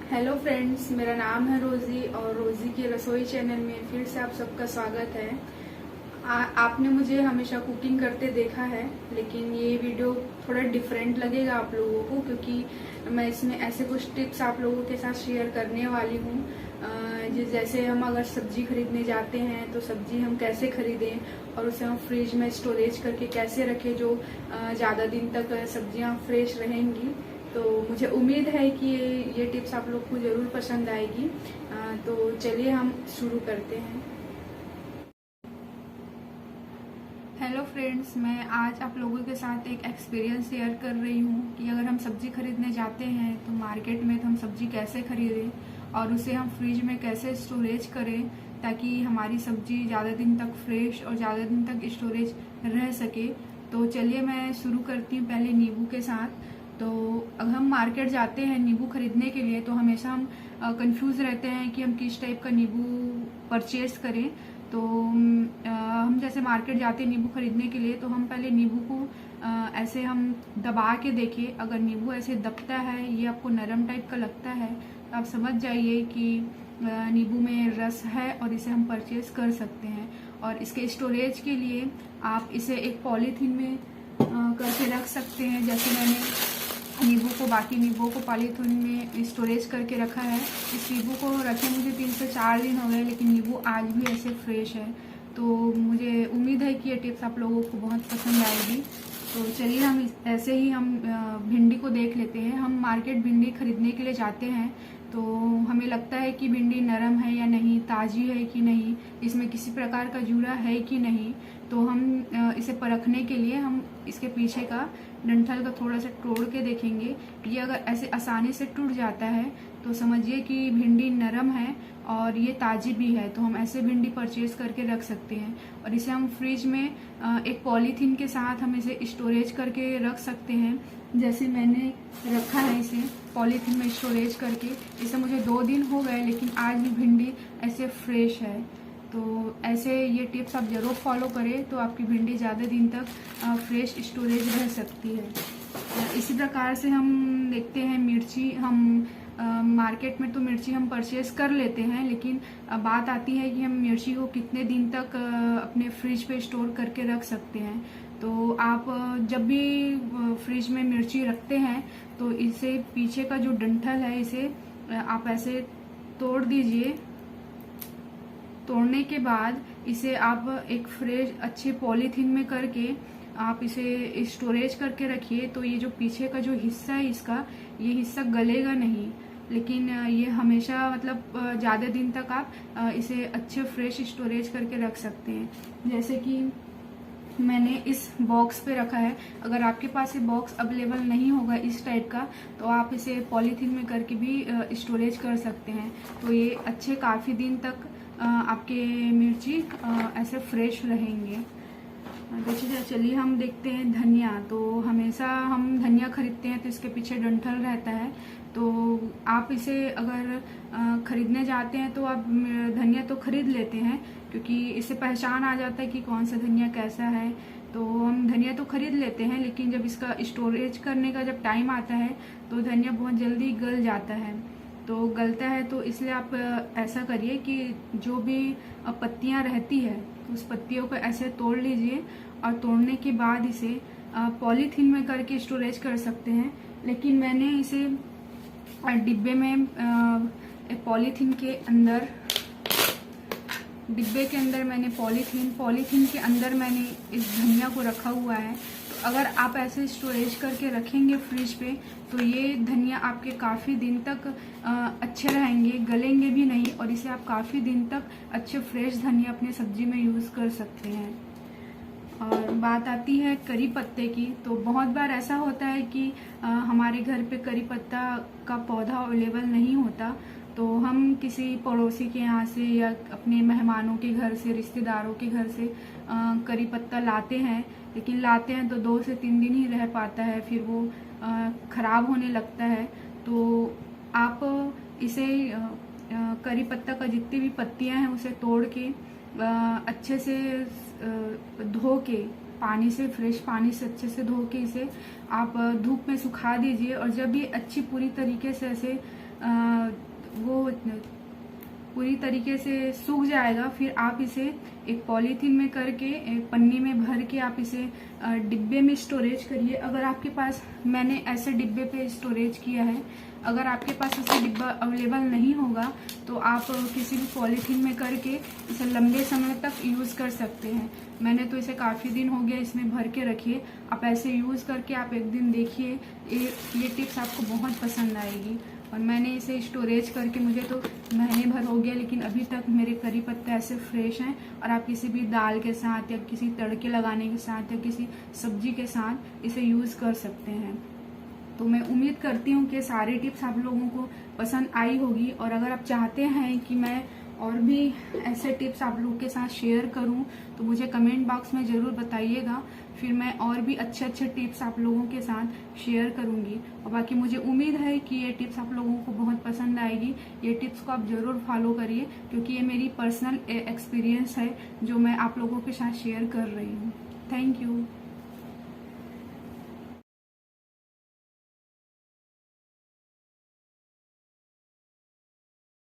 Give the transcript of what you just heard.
Hello friends, मेरा नाम है रोज़ी और रोज़ी की रसोई चैनल में फिर से आप सबका स्वागत है। आपने मुझे हमेशा कुकिंग करते देखा है, लेकिन ये वीडियो थोड़ा डिफरेंट लगेगा आप लोगों को, क्योंकि मैं इसमें ऐसे कुछ टिप्स आप लोगों के साथ शेयर करने वाली हूँ। जैसे हम अगर सब्जी खरीदने जाते हैं तो सब्जी हम कैसे खरीदें और उसे हम फ्रिज में स्टोरेज करके कैसे रखें जो ज़्यादा दिन तक सब्जियाँ फ्रेश रहेंगी। तो मुझे उम्मीद है कि ये टिप्स आप लोग को ज़रूर पसंद आएगी। तो चलिए हम शुरू करते हैं। हेलो फ्रेंड्स, मैं आज आप लोगों के साथ एक एक्सपीरियंस शेयर कर रही हूँ कि अगर हम सब्जी खरीदने जाते हैं तो मार्केट में तो हम सब्जी कैसे खरीदें और उसे हम फ्रिज में कैसे स्टोरेज करें ताकि हमारी सब्जी ज़्यादा दिन तक फ्रेश और ज़्यादा दिन तक स्टोरेज रह सके। तो चलिए मैं शुरू करती हूँ पहले नींबू के साथ। तो अगर हम मार्केट जाते हैं नींबू खरीदने के लिए तो हमेशा हम कंफ्यूज रहते हैं कि हम किस टाइप का नींबू परचेज करें। तो हम जैसे मार्केट जाते हैं नींबू खरीदने के लिए तो हम पहले नींबू को ऐसे हम दबा के देखिए। अगर नींबू ऐसे दबता है, ये आपको नरम टाइप का लगता है, तो आप समझ जाइए कि नींबू में रस है और इसे हम परचेज कर सकते हैं। और इसके स्टोरेज के लिए आप इसे एक पॉलीथीन में करके रख सकते हैं। जैसे मैंने बाकी नींबू को पॉलीथीन में स्टोरेज करके रखा है। इस नींबू को रखे मुझे 3 से 4 दिन हो गए, लेकिन नींबू आज भी ऐसे फ्रेश है। तो मुझे उम्मीद है कि ये टिप्स आप लोगों को बहुत पसंद आएगी। तो चलिए हम ऐसे ही हम भिंडी को देख लेते हैं। हम मार्केट भिंडी खरीदने के लिए जाते हैं तो हमें लगता है कि भिंडी नरम है या नहीं, ताज़ी है कि नहीं, इसमें किसी प्रकार का जूरा है कि नहीं। तो हम इसे परखने के लिए हम इसके पीछे का डंठल का थोड़ा सा तोड़ के देखेंगे। ये अगर ऐसे आसानी से टूट जाता है तो समझिए कि भिंडी नरम है और ये ताज़ी भी है। तो हम ऐसे भिंडी परचेज करके रख सकते हैं और इसे हम फ्रिज में एक पॉलीथीन के साथ हम इसे स्टोरेज करके रख सकते हैं। जैसे मैंने रखा है इसे पॉलीथीन में स्टोरेज करके। इसे मुझे 2 दिन हो गए, लेकिन आज भी भिंडी ऐसे फ्रेश है। तो ऐसे ये टिप्स आप ज़रूर फॉलो करें तो आपकी भिंडी ज़्यादा दिन तक फ्रेश स्टोरेज रह सकती है। इसी प्रकार से हम देखते हैं मिर्ची। हम मार्केट में तो मिर्ची हम परचेज कर लेते हैं, लेकिन बात आती है कि हम मिर्ची को कितने दिन तक अपने फ्रिज पे स्टोर करके रख सकते हैं। तो आप जब भी फ्रिज में मिर्ची रखते हैं तो इसे पीछे का जो डंठल है इसे आप ऐसे तोड़ दीजिए। तोड़ने के बाद इसे आप एक फ्रेश अच्छे पॉलीथीन में करके आप इसे स्टोरेज करके रखिए। तो ये जो पीछे का जो हिस्सा है इसका, ये हिस्सा गलेगा नहीं, लेकिन ये हमेशा मतलब ज़्यादा दिन तक आप इसे अच्छे फ्रेश स्टोरेज करके रख सकते हैं। जैसे कि मैंने इस बॉक्स पे रखा है। अगर आपके पास ये बॉक्स अवेलेबल नहीं होगा इस टाइप का तो आप इसे पॉलीथीन में करके भी स्टोरेज कर सकते हैं। तो ये अच्छे काफ़ी दिन तक आपके मिर्ची ऐसे फ्रेश रहेंगे। देखिए, चलिए हम देखते हैं धनिया। तो हमेशा हम धनिया खरीदते हैं तो इसके पीछे डंठल रहता है। तो आप इसे अगर खरीदने जाते हैं तो आप धनिया तो खरीद लेते हैं, क्योंकि इससे पहचान आ जाता है कि कौन सा धनिया कैसा है। तो हम धनिया तो खरीद लेते हैं, लेकिन जब इसका स्टोरेज करने का जब टाइम आता है तो धनिया बहुत जल्दी गल जाता है। तो गलता है तो इसलिए आप ऐसा करिए कि जो भी पत्तियां रहती है उस पत्तियों को ऐसे तोड़ लीजिए और तोड़ने के बाद इसे पॉलीथीन में करके स्टोरेज कर सकते हैं। लेकिन मैंने इसे डिब्बे में पॉलीथीन के अंदर मैंने पॉलीथीन के अंदर मैंने इस धनिया को रखा हुआ है। तो अगर आप ऐसे स्टोरेज करके रखेंगे फ्रिज पे तो ये धनिया आपके काफ़ी दिन तक अच्छे रहेंगे, गलेंगे भी नहीं, और इसे आप काफ़ी दिन तक अच्छे फ्रेश धनिया अपने सब्जी में यूज़ कर सकते हैं। और बात आती है करी पत्ते की। तो बहुत बार ऐसा होता है कि हमारे घर पे करी पत्ता का पौधा अवेलेबल नहीं होता, तो हम किसी पड़ोसी के यहाँ से या अपने मेहमानों के घर से, रिश्तेदारों के घर से करी पत्ता लाते हैं। लेकिन लाते हैं तो 2 से 3 दिन ही रह पाता है, फिर वो ख़राब होने लगता है। तो आप इसे करी पत्ता का जितनी भी पत्तियां हैं उसे तोड़ के अच्छे से धो के पानी से, फ्रेश पानी से अच्छे से धो के इसे आप धूप में सुखा दीजिए। और जब ये अच्छी पूरी तरीके से ऐसे वो पूरी तरीके से सूख जाएगा। फिर आप इसे एक पॉलीथीन में करके एक पन्नी में भर के आप इसे डिब्बे में स्टोरेज करिए। अगर आपके पास, मैंने ऐसे डिब्बे पे स्टोरेज किया है, अगर आपके पास ऐसे डिब्बा अवेलेबल नहीं होगा तो आप किसी भी पॉलीथीन में करके इसे लंबे समय तक यूज़ कर सकते हैं। मैंने तो इसे काफ़ी दिन हो गया इसमें भर के रखिए। आप ऐसे यूज़ करके आप एक दिन देखिए, ये टिप्स आपको बहुत पसंद आएगी। और मैंने इसे स्टोरेज करके मुझे तो महीने भर हो गया, लेकिन अभी तक मेरे करी पत्ते ऐसे फ्रेश हैं। और आप किसी भी दाल के साथ या किसी तड़के लगाने के साथ या किसी सब्जी के साथ इसे यूज़ कर सकते हैं। तो मैं उम्मीद करती हूँ कि सारी टिप्स आप लोगों को पसंद आई होगी। और अगर आप चाहते हैं कि मैं और भी ऐसे टिप्स आप लोगों के साथ शेयर करूं तो मुझे कमेंट बॉक्स में ज़रूर बताइएगा। फिर मैं और भी अच्छे अच्छे टिप्स आप लोगों के साथ शेयर करूंगी। और बाकी मुझे उम्मीद है कि ये टिप्स आप लोगों को बहुत पसंद आएगी। ये टिप्स को आप ज़रूर फॉलो करिए, क्योंकि ये मेरी पर्सनल एक्सपीरियंस है जो मैं आप लोगों के साथ शेयर कर रही हूँ। Thank you.